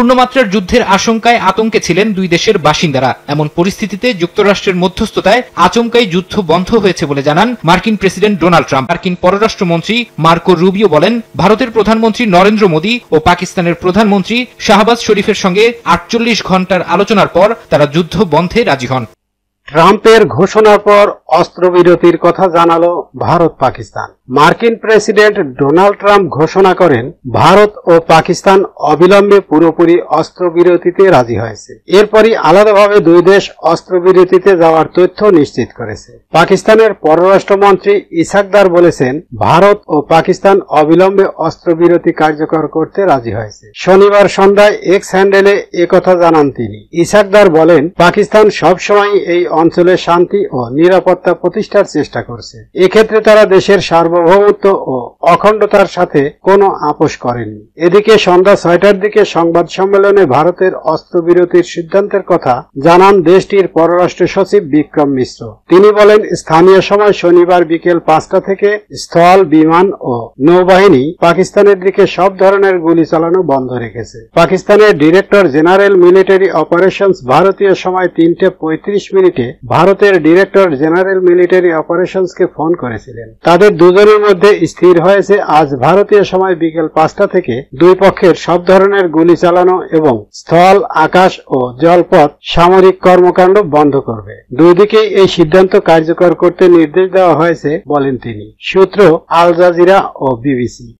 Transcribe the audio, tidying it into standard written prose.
পূর্ণমাত্রার যুদ্ধের আশঙ্কায় আতঙ্কে ছিলেন দুই দেশের বাসিন্দারা। এমন পরিস্থিতিতে যুক্তরাষ্ট্রের মধ্যস্থতায় আচমকাই যুদ্ধ বন্ধ হয়েছে বলে জানান মার্কিন প্রেসিডেন্ট ডোনাল্ড ট্রাম্প। মার্কিন পররাষ্ট্রমন্ত্রী মার্কো রুবিও বলেন, ভারতের প্রধানমন্ত্রী নরেন্দ্র মোদী ও পাকিস্তানের প্রধানমন্ত্রী শাহবাজ শরীফের সঙ্গে 48 ঘণ্টার আলোচনার পর তারা যুদ্ধ বন্ধে রাজি হন। ট্রাম্পের ঘোষণার পর অস্ত্রবিরতির কথা জানালো ভারত পাকিস্তান। মার্কিন প্রেসিডেন্ট ডোনাল্ড ট্রাম্প ঘোষণা করেন ভারত ও পাকিস্তান অবিলম্বে পুরোপুরি অস্ত্রবিরতিতে রাজি হয়েছে। এরপরই আলাদাভাবে দুই দেশ অস্ত্রবিরতিতে যাওয়ার তথ্য নিশ্চিত করেছে। পাকিস্তানের পররাষ্ট্রমন্ত্রী ইসাকদার বলেছেন, ভারত ও পাকিস্তান অবিলম্বে অস্ত্রবিরতি কার্যকর করতে রাজি হয়েছে। শনিবার সন্ধ্যায় এক্স হ্যান্ডেলে একথা জানান তিনি। ইসাকদার বলেন, পাকিস্তান সবসময় এই অঞ্চলে শান্তি ও নিরাপত্তা প্রতিষ্ঠার চেষ্টা করছে। এক্ষেত্রে তারা দেশের সার্বভৌমত্ব ও অখণ্ডতার সাথে কোনো আপোষ করেননি। এদিকে সন্ধ্যা 6টার দিকে সংবাদ সম্মেলনে ভারতের অস্ত্রবিরতির সিদ্ধান্তের কথা জানান দেশটির পররাষ্ট্র সচিব বিক্রম মিশ্র। তিনি বলেন, স্থানীয় সময় শনিবার বিকেল 5টা থেকে স্থল, বিমান ও নৌবাহিনী পাকিস্তানের দিকে সব ধরনের গুলি চালানো বন্ধ রেখেছে। পাকিস্তানের ডিরেক্টর জেনারেল মিলিটারি অপারেশনস ভারতীয় সময় 3:35 ভারতের ডিরেক্টর জেনারেল মিলিটারি অপারেশনসকে ফোন করেছিলেন। তাদের দুজনের মধ্যে স্থির হয়েছে আজ ভারতীয় সময় বিকেল 5টা থেকে দুই পক্ষের সব ধরনের গুলি চালানো এবং স্থল, আকাশ ও জলপথ সামরিক কর্মকাণ্ড বন্ধ করবে। দুই দিকেই এই সিদ্ধান্ত কার্যকর করতে নির্দেশ দেওয়া হয়েছে বলেন তিনি। সূত্র আল জাজিরা ও বিবিসি।